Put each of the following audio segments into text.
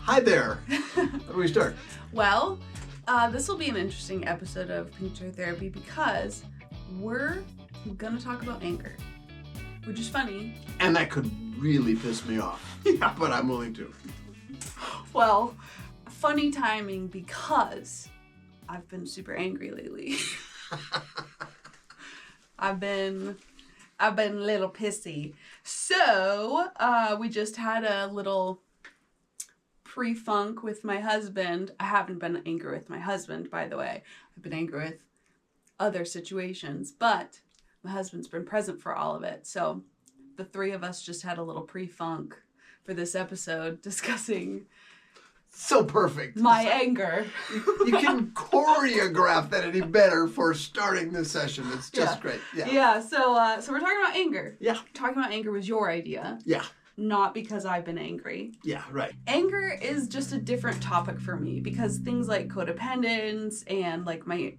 Hi there. How do we start? Well, this will be an interesting episode of Picture Therapy because we're going to talk about anger, which is funny. And that could really piss me off. Yeah, but I'm willing to. Well, funny timing because I've been super angry lately. I've been a little pissy. So, we just had a little pre-funk with my husband. I haven't been angry with my husband, by the way. I've been angry with other situations, but my husband's been present for all of it. So the three of us just had a little pre-funk for this episode discussing so perfect. My anger. You can choreograph that any better for starting this session. It's just great. Yeah. So we're talking about anger. Yeah. Talking about anger was your idea. Yeah. Not because I've been angry. Yeah, right. Anger is just a different topic for me because things like codependence and like my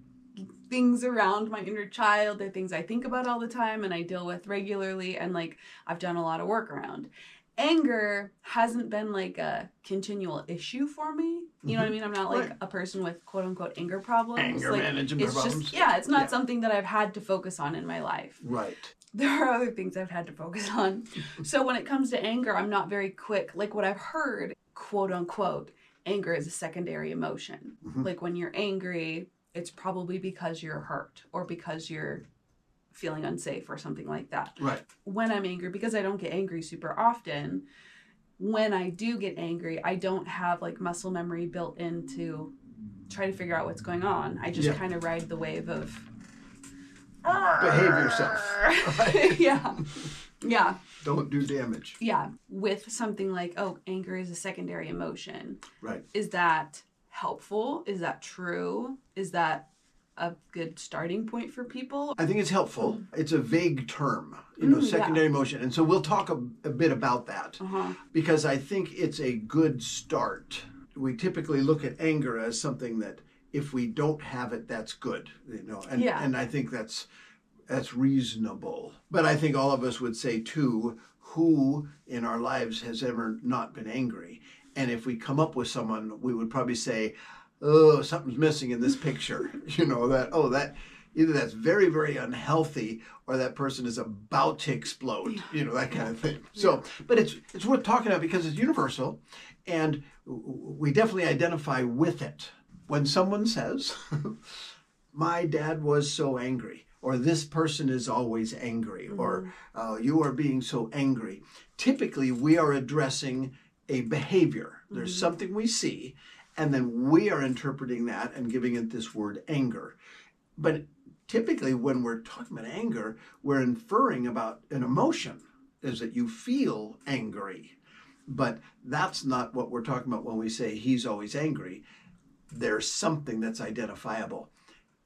things around my inner child are things I think about all the time and I deal with regularly and like I've done a lot of work around. Anger hasn't been like a continual issue for me. You know what I mean? I'm not like a person with quote unquote anger problems. Anger like, management problems. It's not something that I've had to focus on in my life. Right. There are other things I've had to focus on. So when it comes to anger, I'm not very quick. Like what I've heard, quote unquote, anger is a secondary emotion. Mm-hmm. Like when you're angry, it's probably because you're hurt or because you're feeling unsafe or something like that. Right. When I'm angry, because I don't get angry super often, when I do get angry, I don't have like muscle memory built in to try to figure out what's going on. I just kind of ride the wave of behave yourself. Right? Yeah. Don't do damage. Yeah. With something like, anger is a secondary emotion. Right. Is that helpful? Is that true? Is that a good starting point for people? I think it's helpful. It's a vague term, secondary emotion. And so we'll talk a bit about that because I think it's a good start. We typically look at anger as something that if we don't have it, that's good, and I think that's reasonable. But I think all of us would say too, who in our lives has ever not been angry? And if we come up with someone, we would probably say, oh, something's missing in this picture. That either that's very, very unhealthy or that person is about to explode, that kind of thing. So, but it's worth talking about because it's universal and we definitely identify with it. When someone says, my dad was so angry, or this person is always angry, or you are being so angry, typically we are addressing a behavior. There's something we see, and then we are interpreting that and giving it this word anger. But typically when we're talking about anger, we're inferring about an emotion, is that you feel angry. But that's not what we're talking about when we say he's always angry. There's something that's identifiable.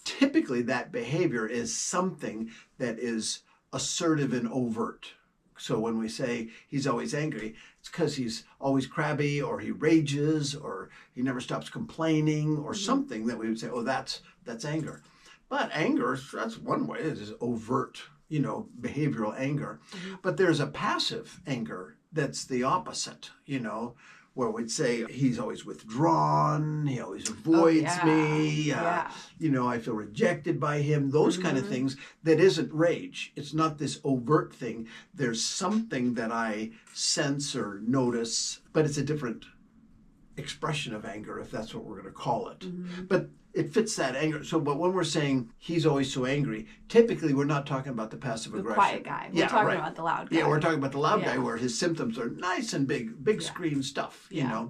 Typically that behavior is something that is assertive and overt. So when we say he's always angry, it's because he's always crabby or he rages or he never stops complaining or something that we would say, that's anger. But anger, that's one way, it is overt, behavioral anger. But there's a passive anger that's the opposite, where we'd say he's always withdrawn, he always avoids me, I feel rejected by him, those kind of things. That isn't rage. It's not this overt thing. There's something that I sense or notice, but it's a different expression of anger, if that's what we're going to call it. But it fits that anger. So, but when we're saying he's always so angry, typically we're not talking about the passive aggression. The quiet guy. We're talking about the loud guy. Yeah, we're talking about the loud guy where his symptoms are nice and big screen stuff,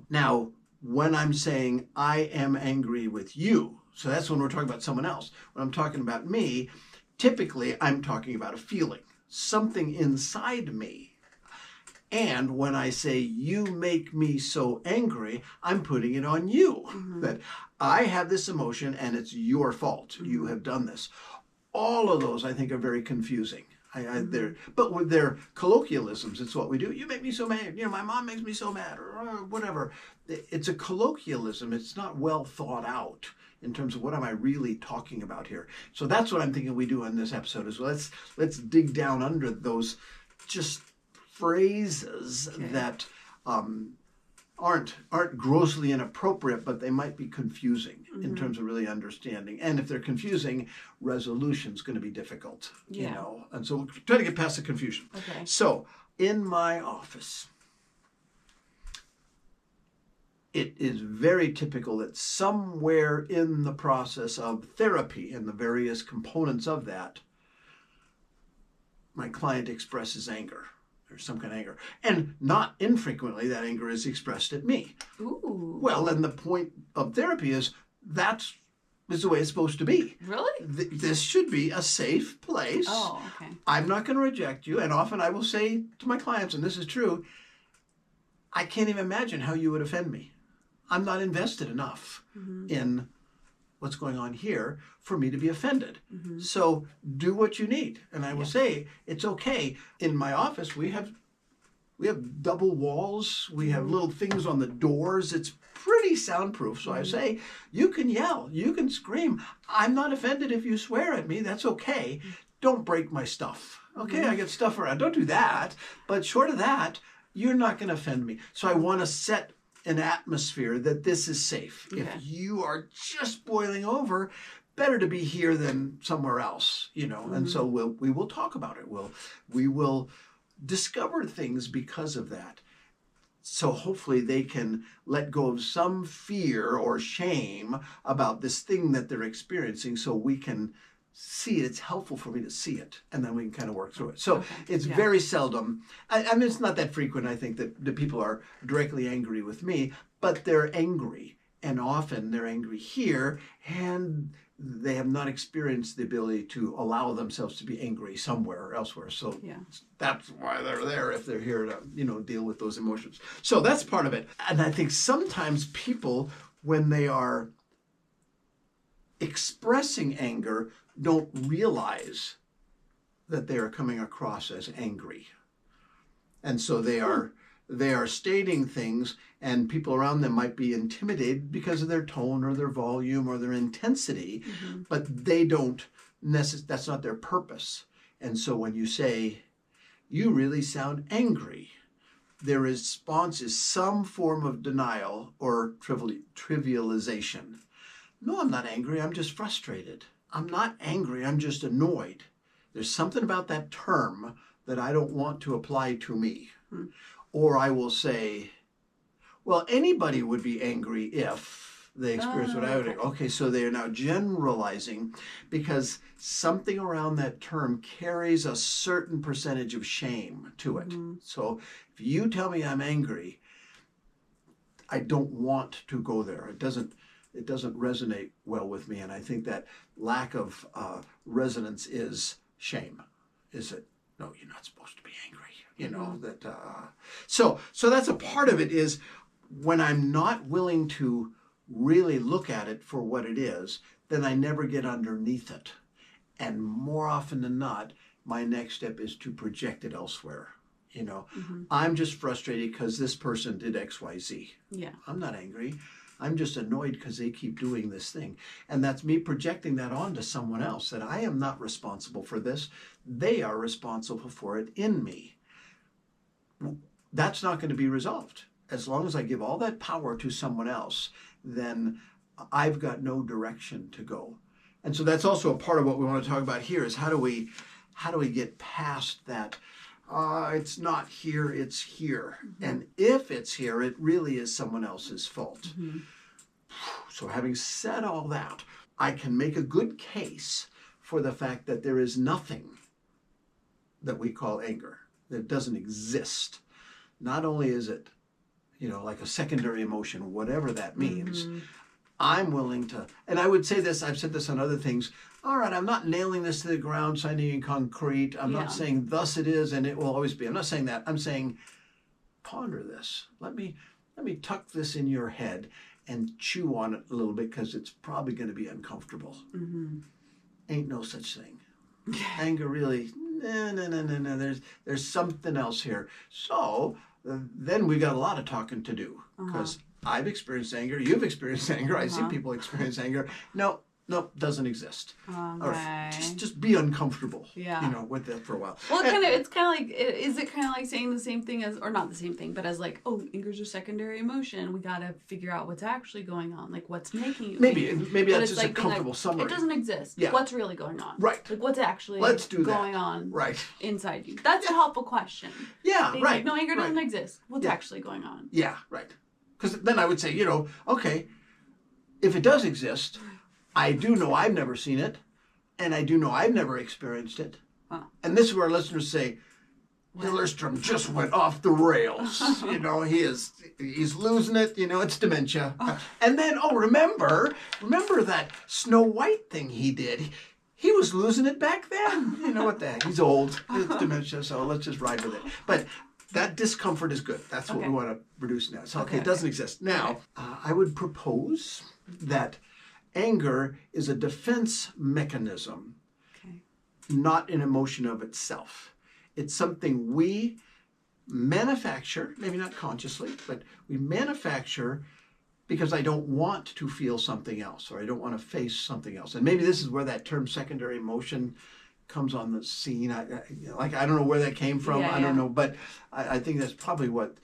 Now, when I'm saying I am angry with you, so that's when we're talking about someone else. When I'm talking about me, typically I'm talking about a feeling, something inside me. And when I say you make me so angry, I'm putting it on you. That I have this emotion and it's your fault. You have done this. All of those I think are very confusing. But with their colloquialisms, it's what we do. You make me so mad. My mom makes me so mad or whatever. It's a colloquialism. It's not well thought out in terms of what am I really talking about here. So that's what I'm thinking we do in this episode is let's dig down under those just phrases that aren't grossly inappropriate, but they might be confusing in terms of really understanding. And if they're confusing, resolution's going to be difficult, you know. And so we'll try to get past the confusion. Okay. So in my office, it is very typical that somewhere in the process of therapy and the various components of that, my client expresses anger. There's some kind of anger. And not infrequently, that anger is expressed at me. Ooh. Well, and the point of therapy is that's the way it's supposed to be. Really? This should be a safe place. Oh, okay. I'm not going to reject you. And often I will say to my clients, and this is true, I can't even imagine how you would offend me. I'm not invested enough in what's going on here for me to be offended. So do what you need. And I will say, it's okay. In my office, we have double walls. We have little things on the doors. It's pretty soundproof. So I say, you can yell, you can scream. I'm not offended if you swear at me. That's okay. Don't break my stuff. Okay, I get stuff around. Don't do that. But short of that, you're not going to offend me. So I want to set an atmosphere that this is safe. Okay. If you are just boiling over, better to be here than somewhere else, you know. And so we will talk about it. We will discover things because of that. So hopefully they can let go of some fear or shame about this thing that they're experiencing, so we can see it. It's helpful for me to see it, and then we can kind of work through it. So it's very seldom, I mean, it's not that frequent, I think, that the people are directly angry with me, but they're angry. And often they're angry here, and they have not experienced the ability to allow themselves to be angry somewhere or elsewhere. So that's why they're there, if they're here to, you know, deal with those emotions. So that's part of it. And I think sometimes people, when they are expressing anger, don't realize that they are coming across as angry. And so they are stating things, and people around them might be intimidated because of their tone or their volume or their intensity, but they don't that's not their purpose. And so when you say, you really sound angry, their response is some form of denial or trivialization. No, I'm not angry, I'm just frustrated. I'm not angry, I'm just annoyed. There's something about that term that I don't want to apply to me. Or I will say, well, anybody would be angry if they experience what I would. Okay, so they are now generalizing because something around that term carries a certain percentage of shame to it. So if you tell me I'm angry, I don't want to go there. It doesn't resonate well with me. And I think that lack of resonance is shame. Is it? No, you're not supposed to be angry. You know, that, so that's a part of it, is when I'm not willing to really look at it for what it is, then I never get underneath it. And more often than not, my next step is to project it elsewhere. You know, I'm just frustrated because this person did X, Y, Z. Yeah. I'm not angry. I'm just annoyed because they keep doing this thing. And that's me projecting that onto someone else, that I am not responsible for this. They are responsible for it in me. That's not going to be resolved. As long as I give all that power to someone else, then I've got no direction to go. And so that's also a part of what we want to talk about here, is how do we get past that, it's not here, it's here. And if it's here, it really is someone else's fault. So having said all that, I can make a good case for the fact that there is nothing that we call anger, that doesn't exist. Not only is it, you know, like a secondary emotion, whatever that means, I'm willing to, and I would say this, I've said this on other things, all right, I'm not nailing this to the ground, signing in concrete. I'm not saying thus it is and it will always be. I'm not saying that. I'm saying ponder this. Let me tuck this in your head and chew on it a little bit, because it's probably going to be uncomfortable. Ain't no such thing. Anger really, no. There's something else here. So then we got a lot of talking to do, because I've experienced anger. You've experienced anger. I see people experience anger. No, Nope, doesn't exist. Okay. Or just be uncomfortable, Yeah. with that for a while. Well, it's kind of like, is it kind of like saying the same thing as, or not the same thing, but as like, oh, anger's a secondary emotion. We got to figure out what's actually going on. Like, what's making you Maybe angry. that's just like a comfortable summary. It doesn't exist. Yeah. What's really going on? Right. Like, what's actually going on inside you? That's a helpful question. Yeah, Being right. Like, no, anger doesn't exist. What's actually going on? Yeah, right. Because then I would say, okay, if it does exist, I do know I've never seen it, and I do know I've never experienced it. Huh. And this is where listeners say, Hillerstrom just went off the rails. He's losing it. It's dementia. And then, remember that Snow White thing he did. He was losing it back then. You know what the heck? He's old. It's dementia, so let's just ride with it. But that discomfort is good. That's what we want to reduce now. So, it doesn't exist. Now, I would propose that anger is a defense mechanism, not an emotion of itself. It's something we manufacture, maybe not consciously, but we manufacture because I don't want to feel something else, or I don't want to face something else. And maybe this is where that term secondary emotion comes on the scene. I don't know where that came from. I don't know, but I think that's probably what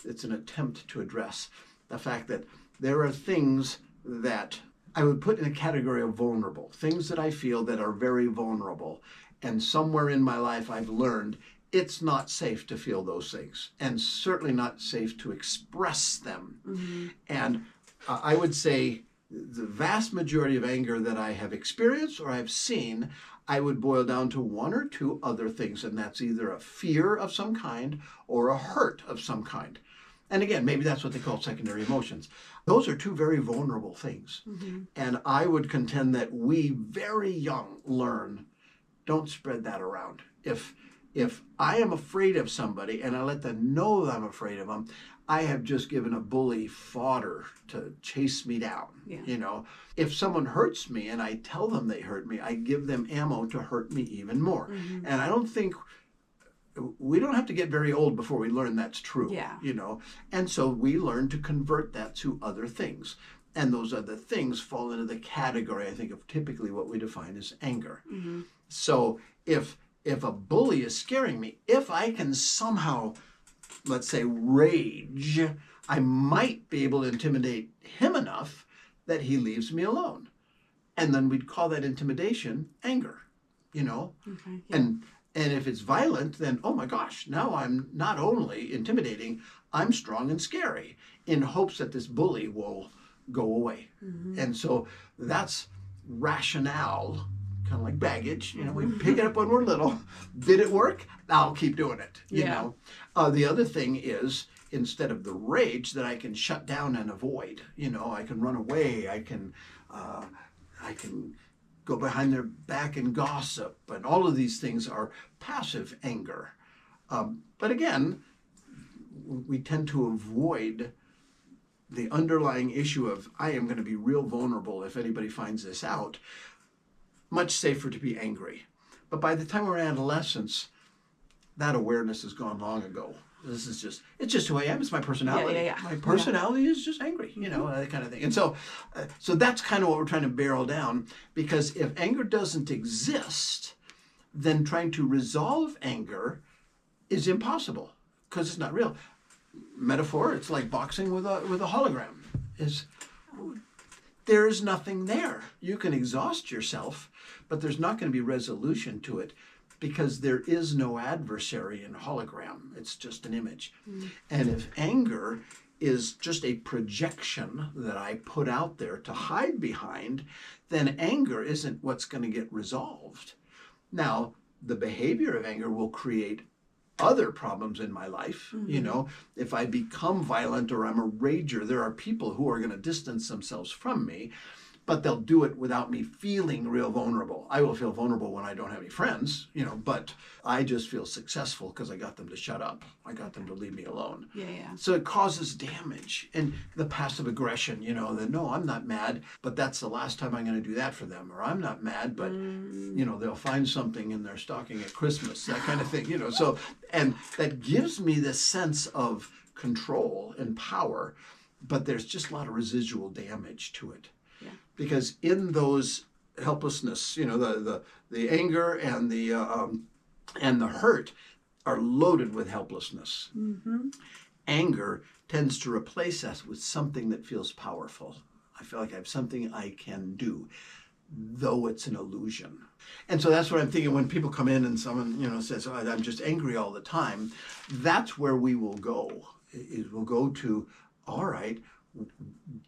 it's an attempt to address. The fact that there are things that I would put in a category of vulnerable, things that I feel that are very vulnerable. And somewhere in my life I've learned it's not safe to feel those things, and certainly not safe to express them. Mm-hmm. And I would say the vast majority of anger that I have experienced or I've seen, I would boil down to one or two other things, and that's either a fear of some kind or a hurt of some kind. And again, maybe that's what they call secondary emotions. Those are two very vulnerable things. Mm-hmm. And I would contend that we very young learn, don't spread that around. If I am afraid of somebody and I let them know that I'm afraid of them, I have just given a bully fodder to chase me down. Yeah. If someone hurts me and I tell them they hurt me, I give them ammo to hurt me even more. Mm-hmm. And I don't think we don't have to get very old before we learn that's true. Yeah. And so we learn to convert that to other things. And those other things fall into the category, I think, of typically what we define as anger. Mm-hmm. So if a bully is scaring me, if I can somehow, let's say, rage, I might be able to intimidate him enough that he leaves me alone. And then we'd call that intimidation anger, Okay, yeah. And if it's violent, then, oh my gosh, now I'm not only intimidating, I'm strong and scary, in hopes that this bully will go away. Mm-hmm. And so that's rationale, kind of like baggage. We pick it up when we're little. Did it work? I'll keep doing it. The other thing is, instead of the rage that I can shut down and avoid, I can run away. I can go behind their back and gossip, and all of these things are passive anger. But again, we tend to avoid the underlying issue of, I am going to be real vulnerable if anybody finds this out. Much safer to be angry. But by the time we're in adolescence, that awareness is gone long ago. It's just who I am. It's my personality. Yeah. My personality is just angry, that kind of thing. And so that's kind of what we're trying to barrel down, because if anger doesn't exist, then trying to resolve anger is impossible because it's not real. Metaphor, it's like boxing with a hologram. There's nothing there. You can exhaust yourself, but there's not going to be resolution to it, because there is no adversary in hologram. It's just an image. Mm. And if anger is just a projection that I put out there to hide behind, then anger isn't what's going to get resolved. Now, the behavior of anger will create other problems in my life. Mm-hmm. If I become violent or I'm a rager, there are people who are going to distance themselves from me, but they'll do it without me feeling real vulnerable. I will feel vulnerable when I don't have any friends, but I just feel successful because I got them to shut up. I got them to leave me alone. Yeah. So it causes damage. And the passive aggression, that, no, I'm not mad, but that's the last time I'm going to do that for them. Or I'm not mad, but, they'll find something in their stocking at Christmas, that kind of thing, So, and that gives me this sense of control and power, but there's just a lot of residual damage to it. Because in those helplessness, the anger and the hurt are loaded with helplessness. Mm-hmm. Anger tends to replace us with something that feels powerful. I feel like I have something I can do, though it's an illusion. And so that's what I'm thinking when people come in and someone, says, oh, I'm just angry all the time. That's where we will go. We'll go to, all right,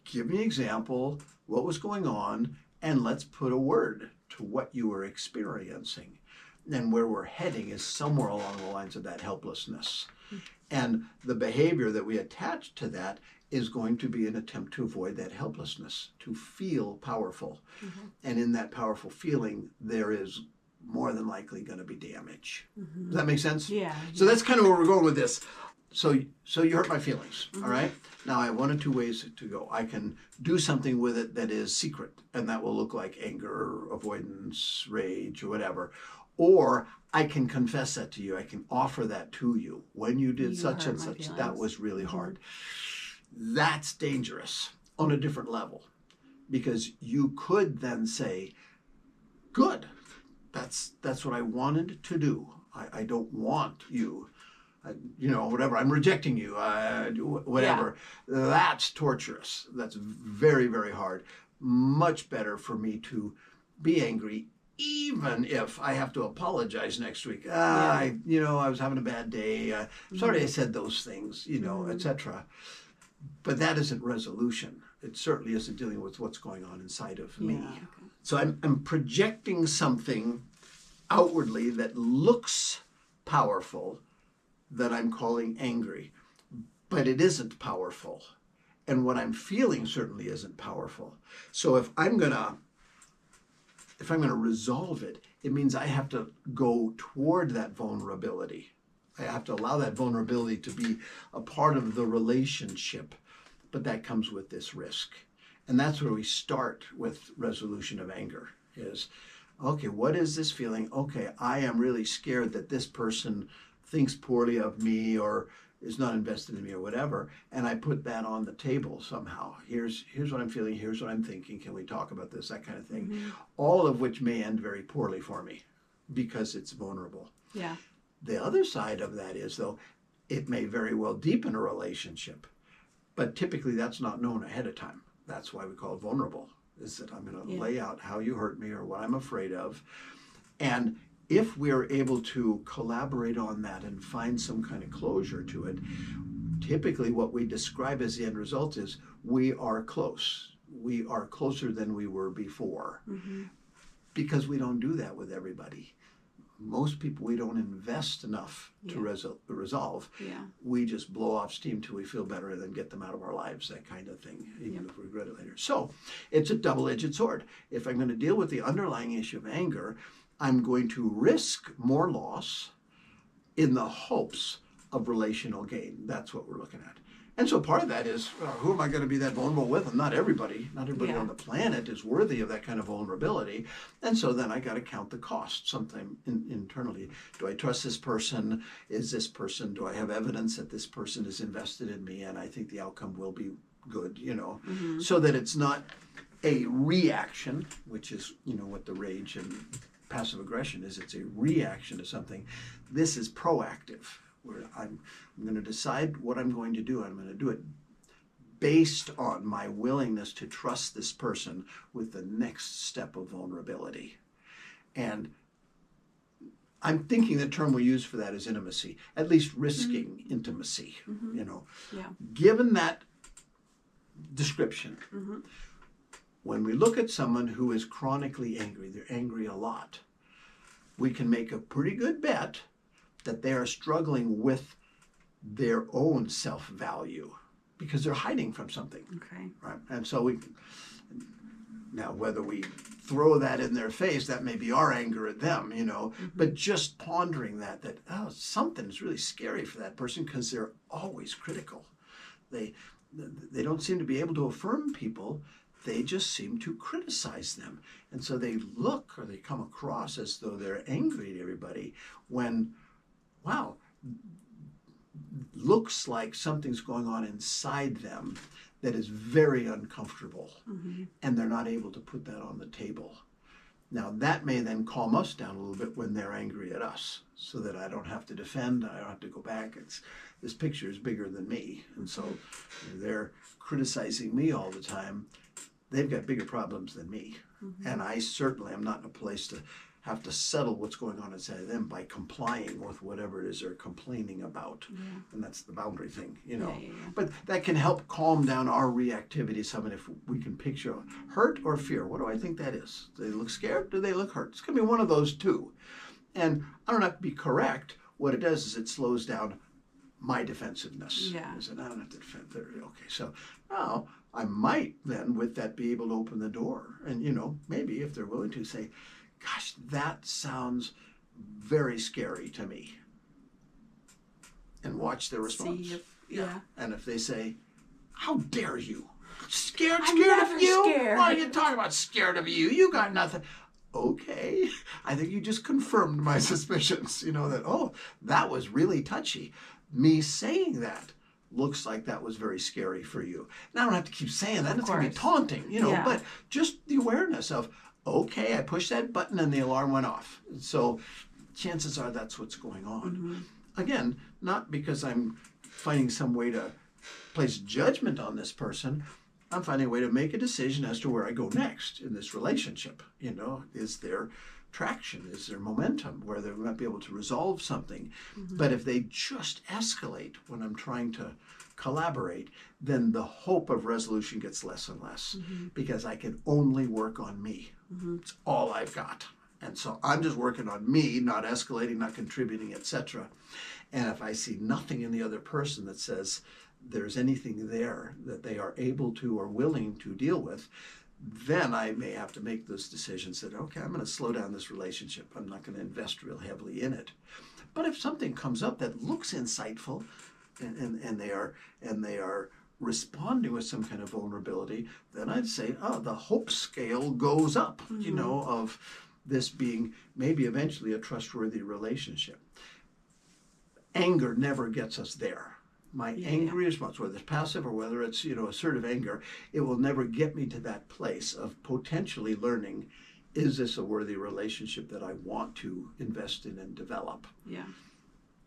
give me an example, what was going on, and let's put a word to what you were experiencing. And where we're heading is somewhere along the lines of that helplessness. And the behavior that we attach to that is going to be an attempt to avoid that helplessness, to feel powerful. Mm-hmm. And in that powerful feeling, there is more than likely going to be damage. Mm-hmm. Does that make sense? Yeah. So that's kind of where we're going with this. So you hurt my feelings, mm-hmm. all right? Now I have one of two ways to go. I can do something with it that is secret, and that will look like anger, avoidance, rage, or whatever. Or I can confess that to you. I can offer that to you. When you did such and such, feelings. That was really hard. That's dangerous on a different level, because you could then say, good, that's what I wanted to do. I don't want you. Whatever, I'm rejecting you, whatever. Yeah. That's torturous. That's very, very hard. Much better for me to be angry, even if I have to apologize next week. I was having a bad day. Sorry I said those things, etc. But that isn't resolution. It certainly isn't dealing with what's going on inside of me. Okay. So I'm projecting something outwardly that looks powerful, that I'm calling angry, but it isn't powerful. And what I'm feeling certainly isn't powerful. So if I'm gonna resolve it, it means I have to go toward that vulnerability. I have to allow that vulnerability to be a part of the relationship, but that comes with this risk. And that's where we start with resolution of anger is, okay, what is this feeling? Okay, I am really scared that this person thinks poorly of me or is not invested in me or whatever, and I put that on the table somehow. Here's what I'm feeling, here's what I'm thinking, can we talk about this, that kind of thing. Mm-hmm. All of which may end very poorly for me because it's vulnerable. Yeah. The other side of that is, though, it may very well deepen a relationship, but typically that's not known ahead of time. That's why we call it vulnerable, is that I'm going to lay out how you hurt me or what I'm afraid of. And if we're able to collaborate on that and find some kind of closure to it, typically what we describe as the end result is we are close. We are closer than we were before. Mm-hmm. Because we don't do that with everybody. Most people, we don't invest enough to resolve. Yeah. We just blow off steam till we feel better and then get them out of our lives, that kind of thing, even if we regret it later. So it's a double-edged sword. If I'm going to deal with the underlying issue of anger, I'm going to risk more loss in the hopes of relational gain. That's what we're looking at. And so part of that is, who am I going to be that vulnerable with? And not everybody on the planet is worthy of that kind of vulnerability. And so then I got to count the cost sometime internally. Do I trust this person? Do I have evidence that this person is invested in me and I think the outcome will be good, mm-hmm. so that it's not a reaction, which is, what the rage and passive aggression is. It's a reaction to something. This is proactive, where I'm going to decide what I'm going to do. I'm going to do it based on my willingness to trust this person with the next step of vulnerability. And I'm thinking the term we use for that is intimacy, at least risking mm-hmm. intimacy, mm-hmm. Given that description, mm-hmm. when we look at someone who is chronically angry, they're angry a lot, we can make a pretty good bet that they are struggling with their own self-value because they're hiding from something. Okay. Right? And so now whether we throw that in their face, that may be our anger at them, mm-hmm. but just pondering that something's really scary for that person because they're always critical. They don't seem to be able to affirm people. They just seem to criticize them. And so they look or they come across as though they're angry at everybody when, wow, looks like something's going on inside them that is very uncomfortable. Mm-hmm. And they're not able to put that on the table. Now, that may then calm us down a little bit when they're angry at us, so that I don't have to defend, I don't have to go back. This picture is bigger than me, and so they're criticizing me all the time. They've got bigger problems than me, and I certainly am not in a place to have to settle what's going on inside them by complying with whatever it is they're complaining about. And that's the boundary thing, But that can help calm down our reactivity some, and if we can picture hurt or fear. What do I think that is? Do they look scared? Do they look hurt? It's going to be one of those two. And I don't have to be correct. What it does is it slows down my defensiveness. Yeah. I don't have to defend. Okay, so now I might then with that be able to open the door. And, maybe if they're willing to say, gosh, that sounds very scary to me. And watch their response. And if they say, how dare you? Scared of you? Scared. What are you talking about, scared of you? You got nothing. Okay, I think you just confirmed my suspicions, that, that was really touchy. Me saying that looks like that was very scary for you. Now I don't have to keep saying that. It's going to be taunting, but just the awareness of, okay, I pushed that button and the alarm went off. So chances are that's what's going on. Again, not because I'm finding some way to place judgment on this person. I'm finding a way to make a decision as to where I go next in this relationship. Is there traction? Is there momentum where they might be able to resolve something? But if they just escalate when I'm trying to collaborate, then the hope of resolution gets less and less because I can only work on me. It's all I've got. And so I'm just working on me, not escalating, not contributing, etc. And if I see nothing in the other person that says there's anything there that they are able to or willing to deal with, then I may have to make those decisions that, okay, I'm going to slow down this relationship. I'm not going to invest real heavily in it. But if something comes up that looks insightful and they are responding with some kind of vulnerability, then I'd say, the hope scale goes up, of this being maybe eventually a trustworthy relationship. Anger never gets us there. My angry response, whether it's passive or whether it's, assertive anger, it will never get me to that place of potentially learning, is this a worthy relationship that I want to invest in and develop? Yeah.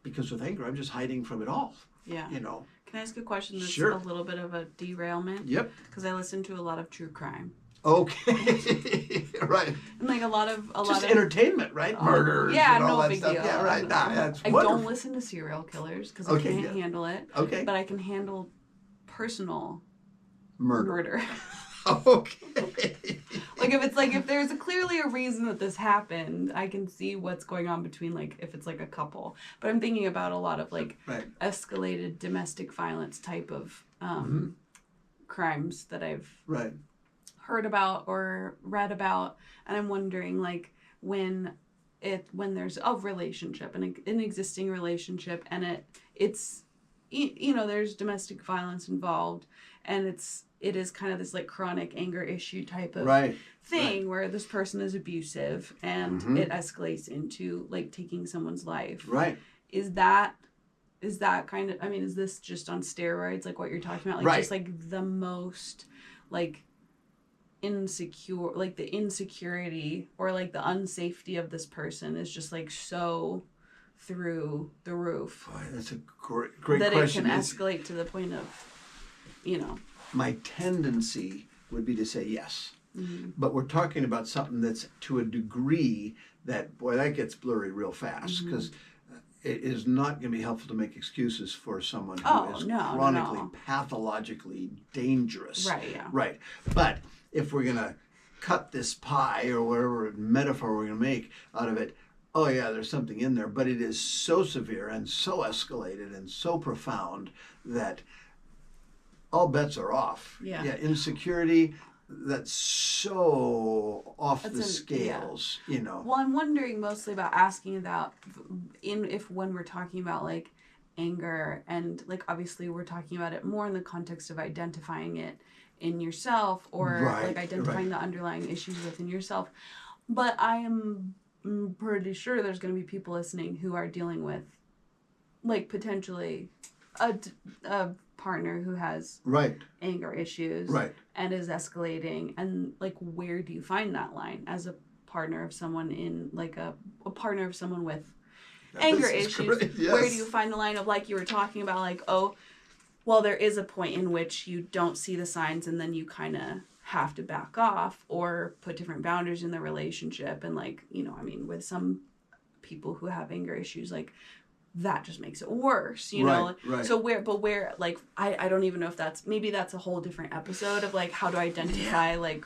Because with anger, I'm just hiding from it all. Yeah. Can I ask a question that's Sure. a little bit of a derailment? Yep. Because I listen to a lot of true crime. Okay. Right. And like a lot of entertainment, right? Murders and all that big stuff. deal. Yeah, right. That's I wonderful. don't listen to serial killers because I can't handle it. Okay. But I can handle personal murder. Okay. if there's clearly a reason that this happened, I can see what's going on between if it's a couple. But I'm thinking about a lot of escalated domestic violence type of crimes that I've heard about or read about, and I'm wondering when there's a relationship, an existing relationship, and it's there's domestic violence involved, and it is kind of this chronic anger issue type of thing where this person is abusive and it escalates into taking someone's life. Right. Is that kind of, is this just on steroids, what you're talking about? Just the most insecure, the insecurity or the unsafety of this person is just so through the roof. Boy, that's a great that question. It can escalate to the point of, My tendency would be to say yes. But we're talking about something that's to a degree that, boy, that gets blurry real fast because it is not going to be helpful to make excuses for someone who is chronically, pathologically dangerous. Right, yeah. Right. But if we're going to cut this pie or whatever metaphor we're going to make out of it, oh yeah, there's something in there, but it is so severe and so escalated and so profound that all bets are off. Yeah. Insecurity, that's so off the scales, Well, I'm wondering mostly about asking about when we're talking about anger and obviously we're talking about it more in the context of identifying it in yourself or identifying the underlying issues within yourself. But I am pretty sure there's going to be people listening who are dealing with potentially a partner who has anger issues and is escalating, and where do you find that line as a partner of someone in like a partner of someone with anger issues. Yes. Where do you find the line of, like you were talking about, like, oh, well, there is a point in which you don't see the signs and then you kind of have to back off or put different boundaries in the relationship. And like, you know, I mean, with some people who have anger issues, like that just makes it worse, you know? Right. So where, like, I don't even know if maybe that's a whole different episode of like how to identify like.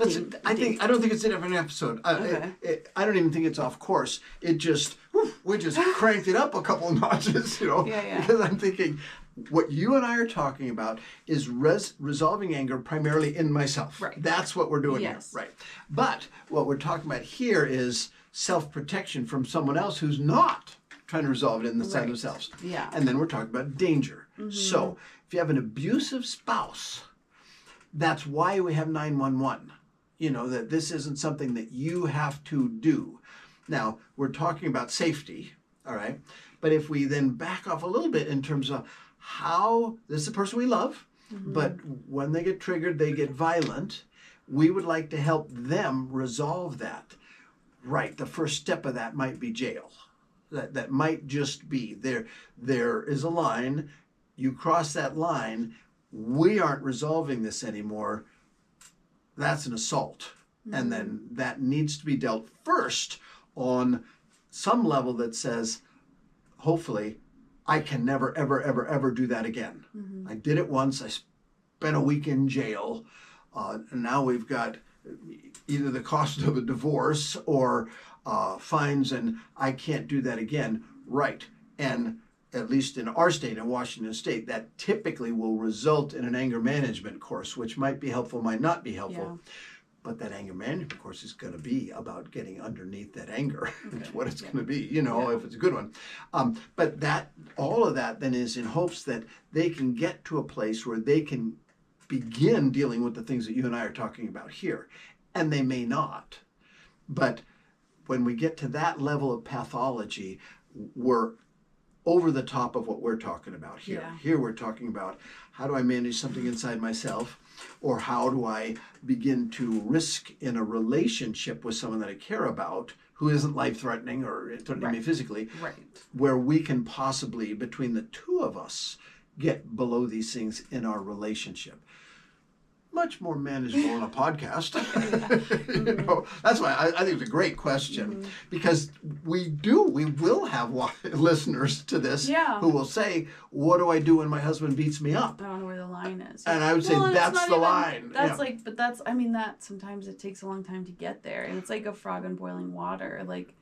I don't think it's a different episode. Okay. I don't even think it's off course. We just cranked it up a couple notches, you know. Yeah. Because I'm thinking, what you and I are talking about is resolving anger primarily in myself. Right. That's what we're doing Yes. here. Right. But what we're talking about here is self-protection from someone else who's not trying to resolve it inside themselves. Yeah. And then we're talking about danger. Mm-hmm. So if you have an abusive spouse, that's why we have 911. You know, that this isn't something that you have to do. Now, we're talking about safety, all right? But if we then back off a little bit in terms of how this is a person we love, but when they get triggered, they get violent, we would like to help them resolve that. Right, the first step of that might be jail. That might just be there is a line, you cross that line, we aren't resolving this anymore. That's an assault. And then that needs to be dealt first on some level that says, hopefully, I can never, ever, ever, ever do that again. I did it once. I spent a week in jail. And now we've got either the cost of a divorce or fines, and I can't do that again. Right. And at least in our state, in Washington State, that typically will result in an anger management course, which might be helpful, might not be helpful. Yeah. But that anger management course is going to be about getting underneath that anger. It's what it's going to be, you know, if it's a good one. But all of that then is in hopes that they can get to a place where they can begin dealing with the things that you and I are talking about here. And they may not. But when we get to that level of pathology, we're over the top of what we're talking about here. Yeah. Here we're talking about how do I manage something inside myself, or how do I begin to risk in a relationship with someone that I care about who isn't life-threatening or threatening me physically, where we can possibly, between the two of us, get below these things in our relationship. Much more manageable on a podcast. You know, that's why I think it's a great question, because we will have listeners to this who will say, what do I do when my husband beats me up? I don't know where the line is. And I would say that's the line. That's that sometimes it takes a long time to get there. And it's like a frog in boiling water. Like,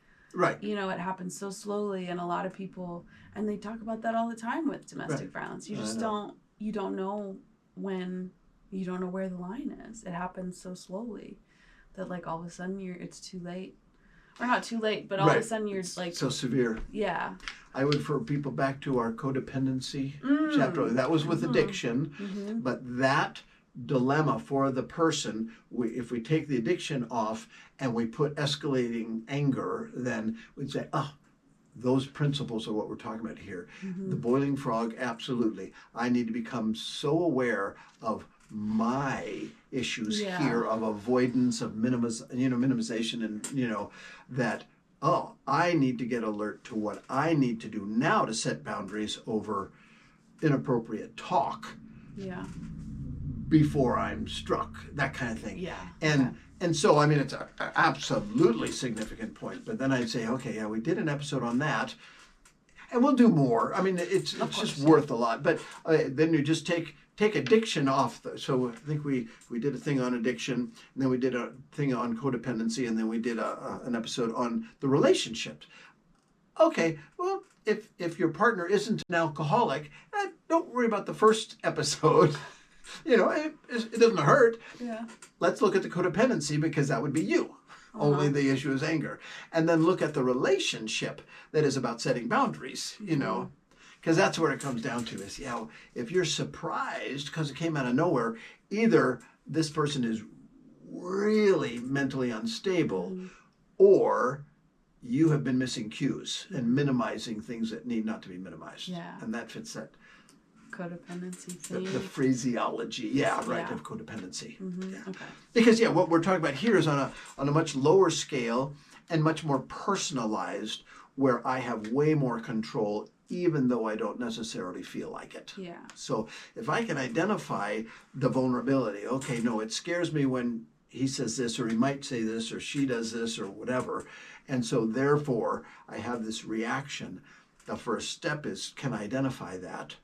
you know, it happens so slowly, and a lot of people, and they talk about that all the time with domestic violence. You just don't know when. You don't know where the line is. It happens so slowly that, like, all of a sudden it's too late. Or not too late, but all of a sudden you're like... So severe. Yeah. I would refer people back to our codependency chapter. That was with addiction. But that dilemma for the person, if we take the addiction off and we put escalating anger, then we'd say, those principles are what we're talking about here. The boiling frog, absolutely. I need to become so aware of my issues here of avoidance, of minimization, and that I need to get alert to what I need to do now to set boundaries over inappropriate talk before I'm struck, that kind of thing. And so, I mean, it's an absolutely significant point. But then I'd say, okay, we did an episode on that, and we'll do more. I mean, it's just worth a lot. But then you just take addiction off. So I think we did a thing on addiction, and then we did a thing on codependency, and then we did an episode on the relationships. Okay, well, if your partner isn't an alcoholic, don't worry about the first episode. It doesn't hurt. Let's look at the codependency, because that would be you. Only the issue is anger. And then look at the relationship that is about setting boundaries, because that's where it comes down to is, if you're surprised because it came out of nowhere, either this person is really mentally unstable or you have been missing cues and minimizing things that need not to be minimized. And that fits that codependency the thing. phraseology, of codependency. Yeah. Okay. Because what we're talking about here is on a much lower scale and much more personalized, where I have way more control, even though I don't necessarily feel like it. Yeah. So if I can identify the vulnerability, okay, no, it scares me when he says this, or he might say this, or she does this, or whatever, and so therefore I have this reaction. The first step is, can I identify that?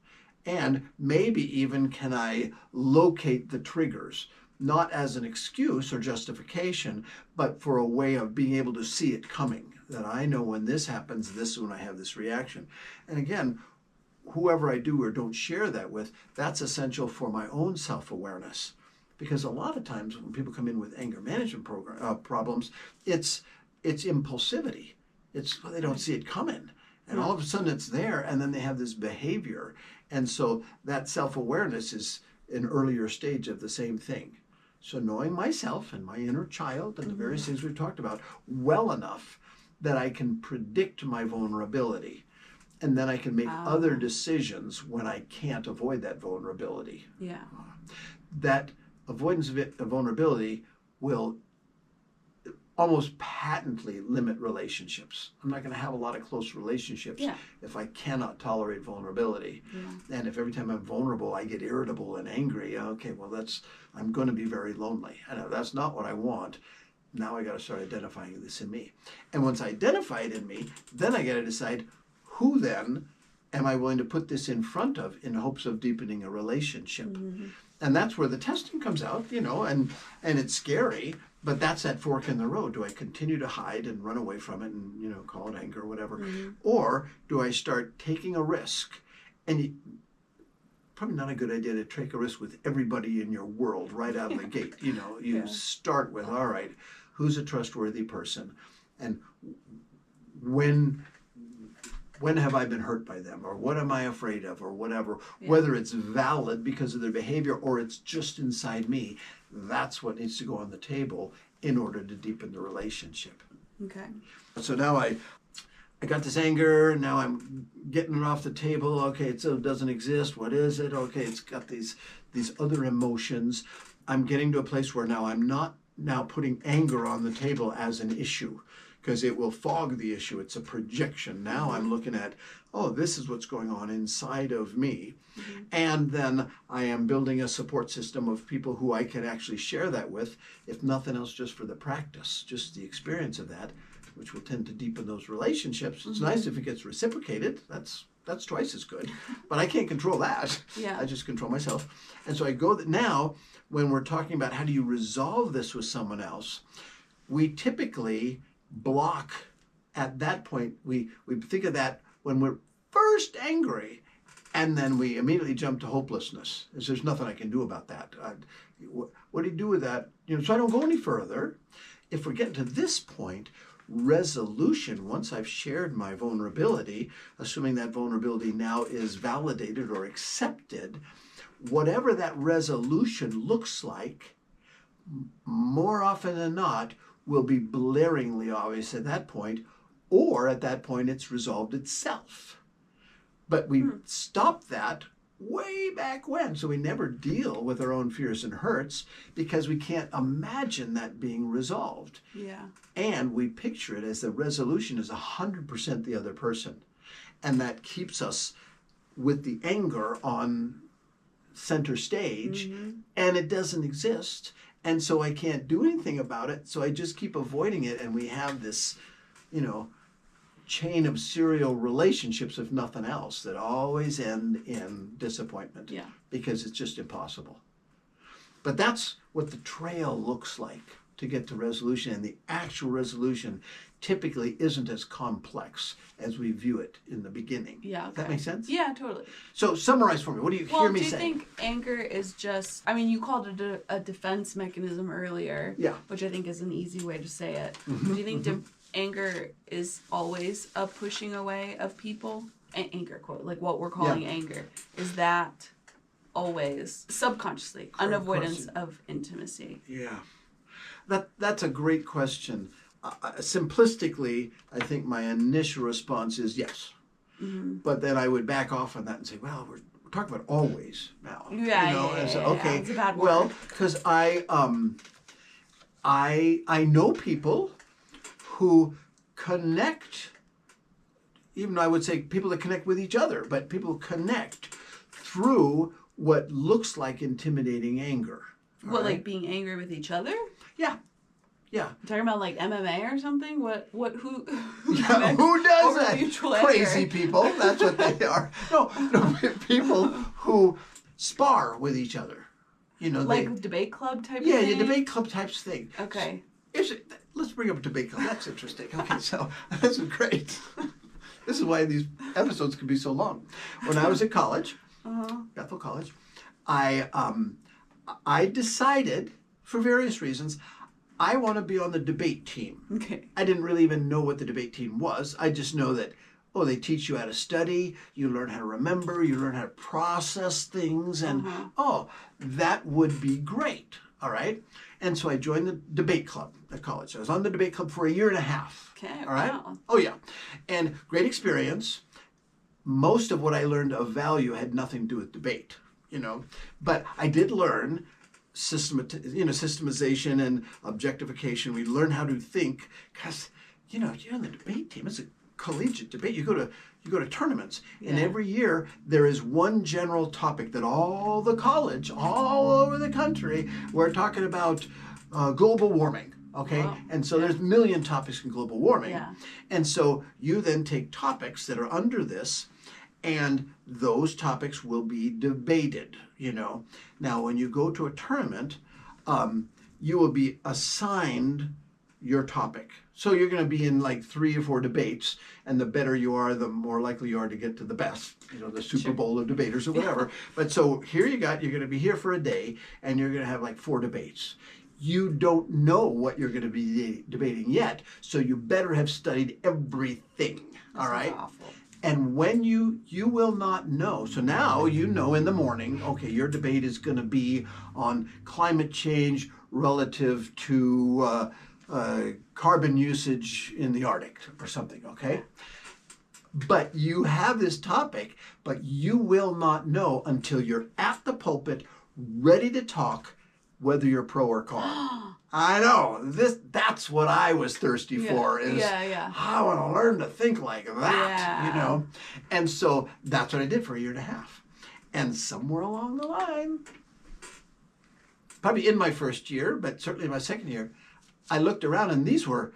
And maybe even can I locate the triggers, not as an excuse or justification, but for a way of being able to see it coming, that I know when this happens, this is when I have this reaction. And again, whoever I do or don't share that with, that's essential for my own self-awareness. Because a lot of times when people come in with anger management problems, it's impulsivity. They don't see it coming. And all of a sudden it's there, and then they have this behavior. And so that self-awareness is an earlier stage of the same thing. So knowing myself and my inner child and the various things we've talked about well enough that I can predict my vulnerability. And then I can make other decisions when I can't avoid that vulnerability. Yeah. That avoidance of vulnerability will almost patently limit relationships. I'm not going to have a lot of close relationships if I cannot tolerate vulnerability. Yeah. And if every time I'm vulnerable I get irritable and angry, okay, well I'm going to be very lonely. And that's not what I want. Now I got to start identifying this in me. And once I identify it in me, then I got to decide, who then am I willing to put this in front of in hopes of deepening a relationship? And that's where the testing comes out, and it's scary, but that's that fork in the road. Do I continue to hide and run away from it and, call it anger or whatever? Or do I start taking a risk? And probably not a good idea to take a risk with everybody in your world right out of the gate. You start with, all right, who's a trustworthy person? And when have I been hurt by them, or what am I afraid of, or whatever, whether it's valid because of their behavior or it's just inside me, that's what needs to go on the table in order to deepen the relationship. Okay. So now I got this anger, now I'm getting it off the table. Okay, so it doesn't exist. What is it? Okay, it's got these other emotions. I'm getting to a place where now I'm not now putting anger on the table as an issue, because it will fog the issue. It's a projection. Now I'm looking at, this is what's going on inside of me. And then I am building a support system of people who I can actually share that with, if nothing else, just for the practice, just the experience of that, which will tend to deepen those relationships. It's nice if it gets reciprocated. That's twice as good. But I can't control that. Yeah. I just control myself. And so I go now, when we're talking about how do you resolve this with someone else, we typically block at that point. We think of that when we're first angry, and then we immediately jump to hopelessness. There's nothing I can do about that. What do you do with that? So I don't go any further. If we're getting to this point, resolution, once I've shared my vulnerability, assuming that vulnerability now is validated or accepted, whatever that resolution looks like, more often than not, will be blaringly obvious at that point, or at that point it's resolved itself. But we stopped that way back when, so we never deal with our own fears and hurts because we can't imagine that being resolved. Yeah. And we picture it as the resolution is 100% the other person. And that keeps us with the anger on center stage, and it doesn't exist. And so I can't do anything about it, so I just keep avoiding it, and we have this, chain of serial relationships, if nothing else, that always end in disappointment. Yeah. Because it's just impossible. But that's what the trail looks like to get to resolution, and the actual resolution typically isn't as complex as we view it in the beginning. Yeah. Okay. Does that make sense? Yeah, totally. So summarize for me. What do you hear me do you saying? think anger is just, you called it a defense mechanism earlier. Yeah. Which I think is an easy way to say it. Do you think anger is always a pushing away of people? Anger, quote, like what we're calling anger. Is that always subconsciously unavoidance of intimacy? Yeah. That's a great question. Simplistically, I think my initial response is yes. But then I would back off on that and say, well, we're talk about always now. Yeah, you know, okay, it's a bad word. well, because I know people who connect, even though I would say people that connect with each other, but people connect through what looks like intimidating anger. What, like being angry with each other? Yeah. Yeah. You're talking about like MMA or something? Who Yeah, who does that? Crazy anger? people. That's what they are. No, people who spar with each other. You know, like debate club type of thing? thing? Yeah, debate club types thing. Okay. Let's bring up a debate club. That's interesting. Okay, so this is great. This is why these episodes can be so long. When I was at college, Bethel College, I decided, for various reasons, I want to be on the debate team. Okay. I didn't really even know what the debate team was. I just know that, they teach you how to study, you learn how to remember, you learn how to process things, and that would be great. All right. And so I joined the debate club at college. I was on the debate club for a year and a half. Okay. All right. Wow. Oh, yeah. And great experience. Most of what I learned of value had nothing to do with debate, but I did learn systemization and objectification. We learn how to think because, you're in the debate team. It's a collegiate debate. You go to tournaments, and every year there is one general topic that all the college, all over the country, we're talking about global warming. Okay, wow. And so there's a million topics in global warming, and so you then take topics that are under this, and those topics will be debated. Now when you go to a tournament, you will be assigned your topic. So you're going to be in like 3 or 4 debates, and the better you are, the more likely you are to get to the best, the Super Bowl of debaters or whatever. But so here you're going to be here for a day, and you're going to have like 4 debates. You don't know what you're going to be debating yet, so you better have studied everything. All right? Awful. And when you will not know. So now in the morning, okay, your debate is going to be on climate change relative to carbon usage in the Arctic or something, okay? But you have this topic, but you will not know until you're at the pulpit, ready to talk, whether you're pro or con. I know, that's what I was thirsty for, is I want to learn to think like that, And so that's what I did for a year and a half. And somewhere along the line, probably in my first year, but certainly in my second year, I looked around, and these are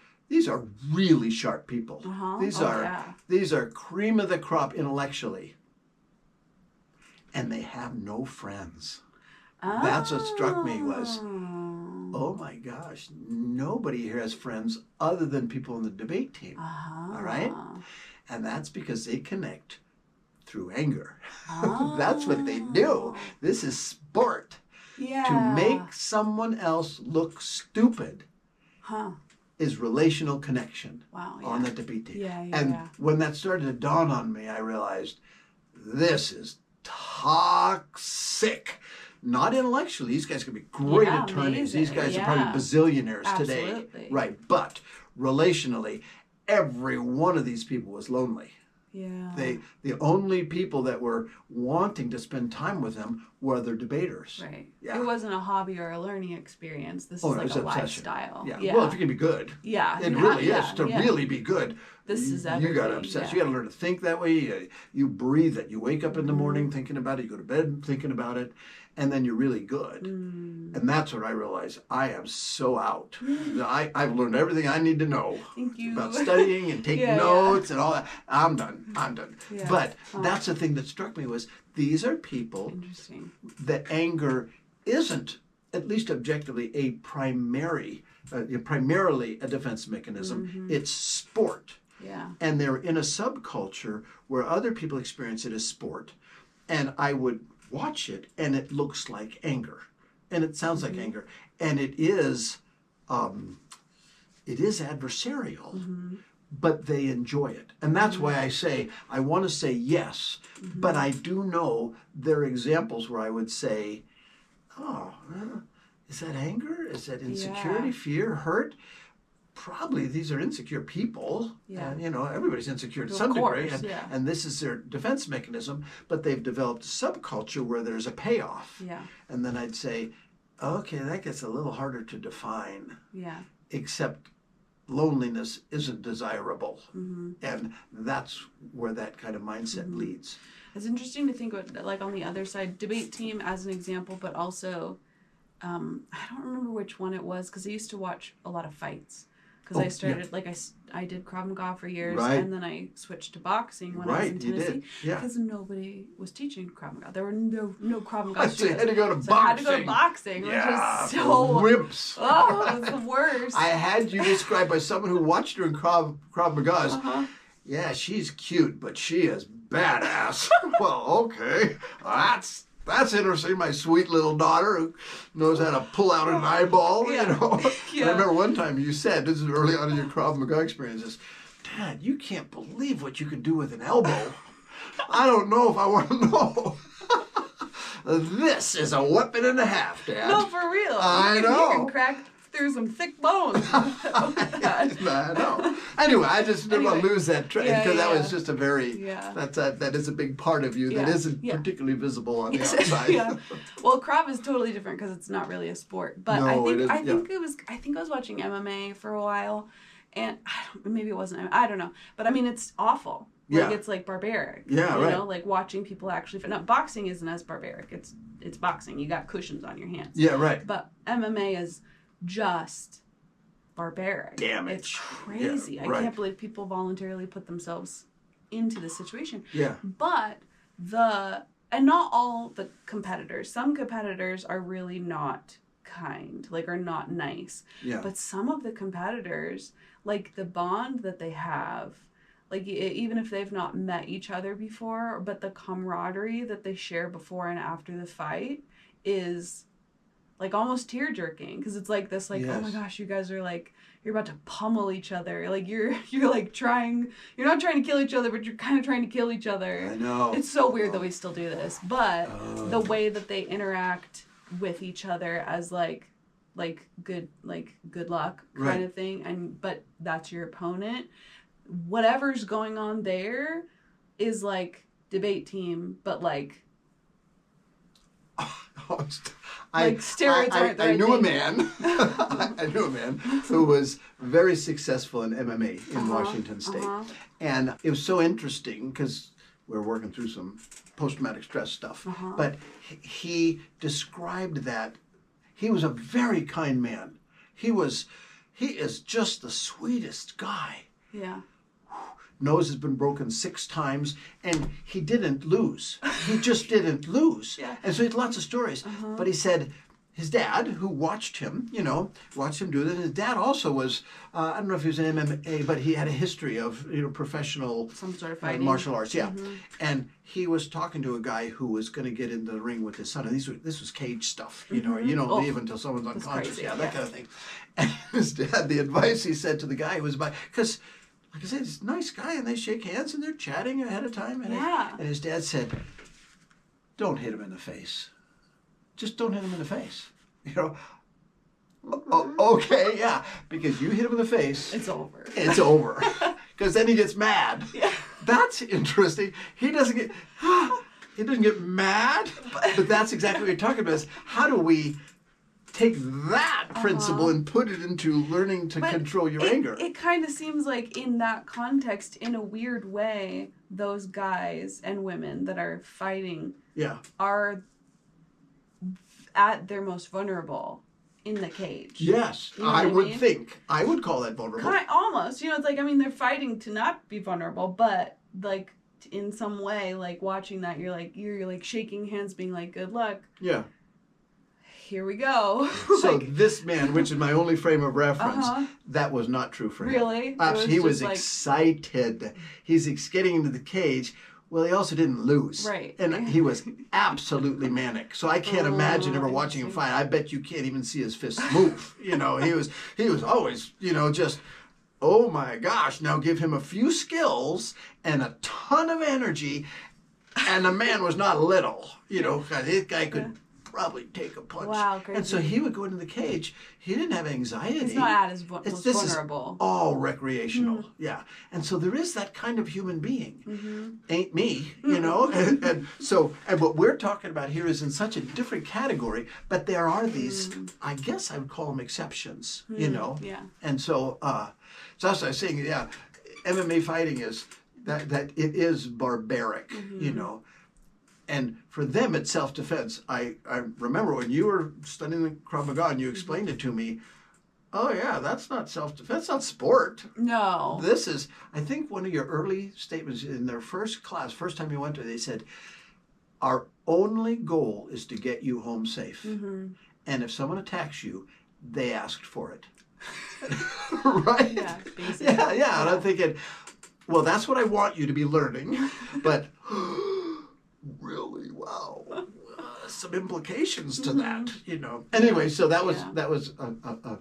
really sharp people. These are cream of the crop intellectually, and they have no friends. That's what struck me was, oh my gosh, nobody here has friends other than people on the debate team. All right, and that's because they connect through anger. That's what they do. This is sport. To make someone else look stupid. Is relational connection on the debate team. And when that started to dawn on me, I realized this is toxic. Not intellectually. These guys could be great attorneys. Amazing. These guys are probably bazillionaires today. Right. But relationally, every one of these people was lonely. The only people that were wanting to spend time with them were other debaters. Right. It wasn't a hobby or a learning experience. This is like a lifestyle. Well, if you're going to be good. It really is. To really be good, this is everything. You got to obsess. You got to learn to think that way. You breathe it. You wake up in the morning thinking about it. You go to bed thinking about it. And then you're really good. And that's what I realized. I am so out. I've learned everything I need to know about studying and taking notes and all that. I'm done. But that's the thing that struck me was these are people that anger isn't, at least objectively, a primarily a defense mechanism. It's sport. And they're in a subculture where other people experience it as sport. And I would watch it, and it looks like anger, and it sounds like anger, and it is adversarial, but they enjoy it. And that's why I say I want to say yes, but I do know there are examples where I would say, is that anger? Is that insecurity, fear, hurt? probably these are insecure people. Yeah. And, everybody's insecure to Of some degree. course, And this is their defense mechanism, but they've developed a subculture where there's a payoff. Yeah. And then I'd say, okay, that gets a little harder to define. Yeah. Except loneliness isn't desirable. Mm-hmm. And that's where that kind of mindset leads. It's interesting to think about, like, on the other side, debate team as an example, but also, I don't remember which one it was, because I used to watch a lot of fights. Because I started, I did Krav Maga for years, and then I switched to boxing when I was in Tennessee. Because nobody was teaching Krav Maga. There were no Krav Maga So you had to go to boxing. I had to go to boxing, which is so... Whips. Oh, it's the worst. I had you described by someone who watched her in Krav Maga. Yeah, she's cute, but she is badass. Well, okay. That's interesting. My sweet little daughter who knows how to pull out an eyeball, Yeah. I remember one time you said, this is early on in your Krav Maga experiences, Dad, you can't believe what you can do with an elbow. I don't know if I want to know. This is a weapon and a half, Dad. No, for real. I know. You can crack through some thick bones. I know. Anyway, I just didn't want to lose that trend because that was just a very, that is a big part of you that isn't particularly visible on the outside. Well, Krav is totally different because it's not really a sport. But No, I think I was watching MMA for a while, and maybe it wasn't. I don't know. But I mean, it's awful. Like it's like barbaric. Yeah, you know, like watching people actually. No, boxing isn't as barbaric. It's boxing. You got cushions on your hands. Yeah, right. But MMA is just barbaric. Damage. It's crazy. Yeah, I can't believe people voluntarily put themselves into this situation. Yeah. But and not all the competitors. Some competitors are really not kind, like are not nice. Yeah. But some of the competitors, like the bond that they have, like even if they've not met each other before, but the camaraderie that they share before and after the fight is like almost tear jerking, because it's like this, like, oh my gosh, you guys are like, you're about to pummel each other. Like you're like you're not trying to kill each other, but you're kind of trying to kill each other. I know. It's so weird that we still do this, but the way that they interact with each other as like good luck kind of thing, but that's your opponent. Whatever's going on there is like debate team, but like steroids aren't the right I knew thing. a man. I knew a man who was very successful in MMA in Washington State, and it was so interesting because we were working through some post-traumatic stress stuff. But he described that he was a very kind man. He is just the sweetest guy. Yeah. Nose has been broken 6 times, and he didn't lose. He just didn't lose. Yeah. And so he had lots of stories. But he said his dad, who watched him do this, his dad also was, I don't know if he was in MMA, but he had a history of, professional some sort of fighting. Martial arts, And he was talking to a guy who was going to get into the ring with his son. And this was cage stuff, you don't leave until someone's unconscious. Crazy. That kind of thing. And his dad, the advice he said to the guy was because, like I said, he's a nice guy, and they shake hands, and they're chatting ahead of time. And his dad said, don't hit him in the face. Just don't hit him in the face. Okay, yeah. Because you hit him in the face. It's over. It's over. Because then he gets mad. Yeah. That's interesting. He doesn't get mad, but that's exactly what you're talking about. Is how do we take that principle and put it into learning to control your anger? It kind of seems like in that context, in a weird way, those guys and women that are fighting are at their most vulnerable in the cage. Yes, you know I would mean? think. I would call that vulnerable. Almost. It's like, they're fighting to not be vulnerable, but like in some way, like watching that, you're like shaking hands, being like, good luck. Yeah. Here we go. So this man, which is my only frame of reference, that was not true for him. Really? He was excited. He's getting into the cage. Well, he also didn't lose. Right. And he was absolutely manic. So I can't imagine ever watching him fight. I bet you can't even see his fists move. He was always, just, oh my gosh, now give him a few skills and a ton of energy, and the man was not little. This guy could probably take a punch. Wow, crazy. And so he would go into the cage. He didn't have anxiety. He's not at his most This vulnerable. Is all recreational. Yeah. And so there is that kind of human being. Ain't me, you know? and what we're talking about here is in such a different category, but there are these, I guess I would call them exceptions, you know? Yeah. And so as I was saying, yeah, MMA fighting is that it is barbaric, you know. And for them, it's self-defense. I remember when you were studying Krav Maga and you explained it to me, oh yeah, that's not self-defense, that's not sport. No. This is, I think one of your early statements in their first class, first time you went to it, they said, our only goal is to get you home safe. And if someone attacks you, they asked for it. Right? Yeah, basically. Yeah. And I'm thinking, well, that's what I want you to be learning. But really, wow, some implications to that, you know. Anyway, so that was a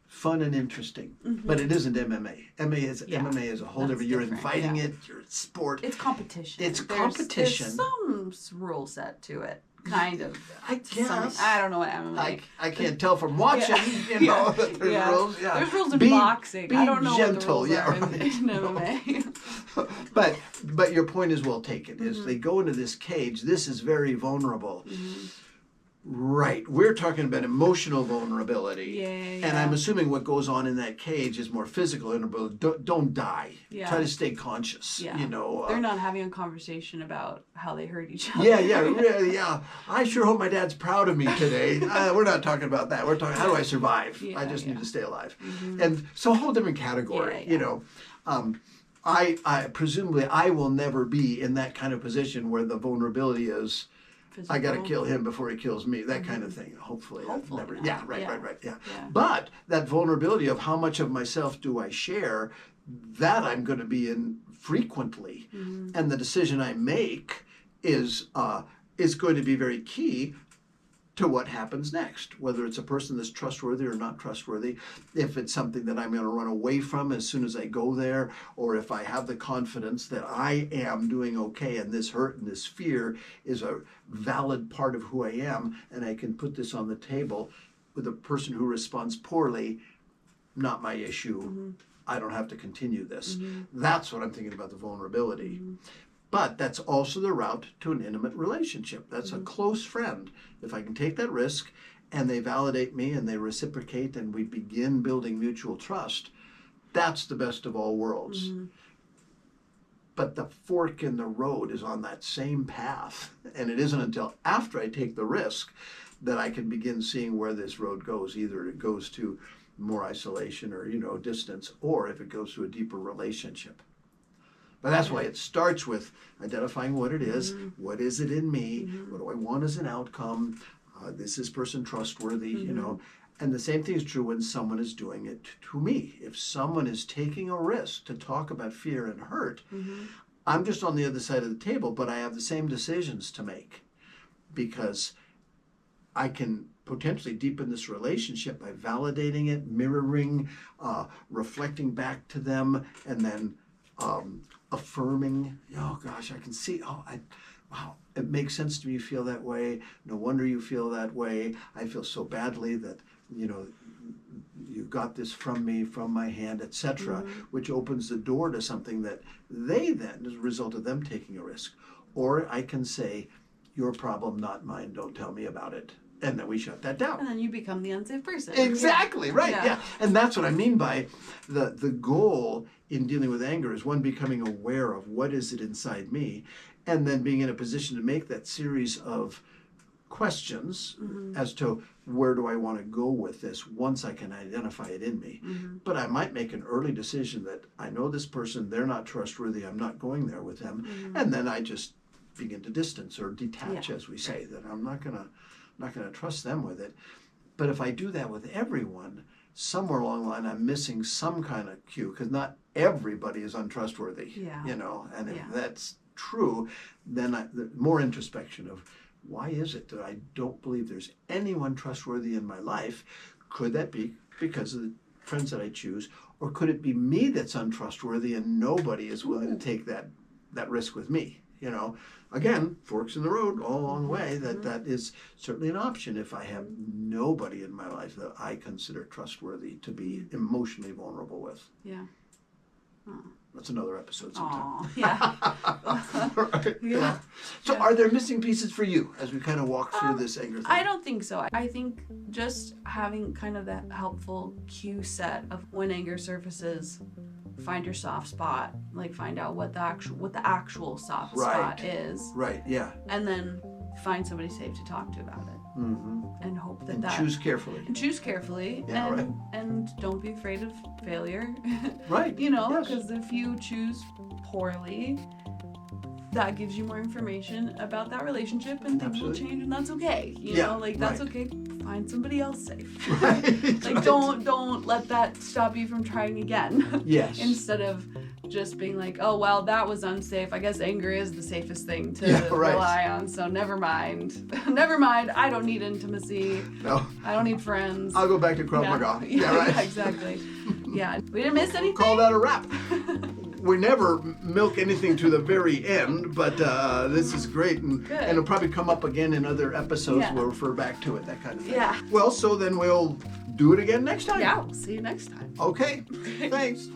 fun and interesting, but it isn't MMA. MMA is a whole different. You're inviting it. You're in sport. It's competition. It's competition. There's some rule set to it. Kind of. I guess. I don't know what MMA. I can't tell from watching, you know, that there's rules. Yeah. There's rules in boxing. I don't know gentle, what the rules are in MMA. But your point is well taken. Is they go into this cage. This is very vulnerable. Right. We're talking about emotional vulnerability. Yeah. And I'm assuming what goes on in that cage is more physical vulnerability. Don't die. Yeah. Try to stay conscious. Yeah. You know. They're not having a conversation about how they hurt each other. Yeah. I sure hope my dad's proud of me today. We're not talking about that. We're talking how do I survive? I just need to stay alive. And so a whole different category. You know. I presumably I will never be in that kind of position where the vulnerability is physical. I got to kill him before he kills me, that kind of thing. Hopefully never. Not. Yeah, right. Yeah. But that vulnerability of how much of myself do I share, that I'm going to be in frequently. And the decision I make is going to be very key to what happens next, whether it's a person that's trustworthy or not trustworthy, if it's something that I'm going to run away from as soon as I go there, or if I have the confidence that I am doing okay and this hurt and this fear is a valid part of who I am, and I can put this on the table with a person who responds poorly, not my issue. I don't have to continue this. That's what I'm thinking about the vulnerability. But that's also the route to an intimate relationship. That's a close friend. If I can take that risk and they validate me and they reciprocate and we begin building mutual trust, that's the best of all worlds. But the fork in the road is on that same path. And it isn't until after I take the risk that I can begin seeing where this road goes. Either it goes to more isolation or, distance, or if it goes to a deeper relationship. But that's why it starts with identifying what it is. What is it in me? What do I want as an outcome? Is this person trustworthy? And the same thing is true when someone is doing it to me. If someone is taking a risk to talk about fear and hurt, I'm just on the other side of the table, but I have the same decisions to make, because I can potentially deepen this relationship by validating it, mirroring, reflecting back to them, and then affirming. Oh gosh, I can see. Wow, it makes sense to me. You feel that way. No wonder you feel that way. I feel so badly that you got this from me, from my hand, etc. Which opens the door to something that they then, as a result of them taking a risk. Or I can say, your problem, not mine. Don't tell me about it. And then we shut that down. And then you become the unsafe person. Exactly, right, yeah. And that's what I mean by the goal in dealing with anger is one, becoming aware of what is it inside me, and then being in a position to make that series of questions as to where do I want to go with this once I can identify it in me. But I might make an early decision that I know this person, they're not trustworthy, I'm not going there with them, and then I just begin to distance or detach, as we say, that I'm not going to trust them with it. But if I do that with everyone, somewhere along the line I'm missing some kind of cue, because not everybody is untrustworthy, and if that's true, then the more introspection of why is it that I don't believe there's anyone trustworthy in my life? Could that be because of the friends that I choose, or could it be me that's untrustworthy and nobody is willing to take that risk with me? you know. Again, forks in the road all along the way. That is certainly an option if I have nobody in my life that I consider trustworthy to be emotionally vulnerable with. Yeah. Oh. That's another episode sometime. Aww, yeah. Right. Yeah. So are there missing pieces for you as we kind of walk through this anger thing? I don't think so. I think just having kind of that helpful cue set of when anger surfaces, find your soft spot, like find out what the actual soft spot is. Right, yeah. And then find somebody safe to talk to about it. Mm-hmm. And hope that and choose carefully. And choose carefully. Yeah, and, right. and don't be afraid of failure. Right. You know, yes. because if you choose poorly, that gives you more information about that relationship and things Absolutely. will change and that's okay. You Yeah, know, like that's right. okay. Find somebody else safe. Right, Like right. don't let that stop you from trying again. Yes. Instead of just being like, oh well, that was unsafe. I guess anger is the safest thing to right. rely on, so never mind. Never mind. I don't need intimacy. No. I don't need friends. I'll go back to Krav Maga. Yeah, right. yeah, exactly. Yeah. We didn't miss anything. Call that a wrap. We never milk anything to the very end, but this is great, and it'll probably come up again in other episodes. We'll refer back to it, that kind of thing. Yeah. Well, so then we'll do it again next time. Yeah, we'll see you next time. Okay. Thanks.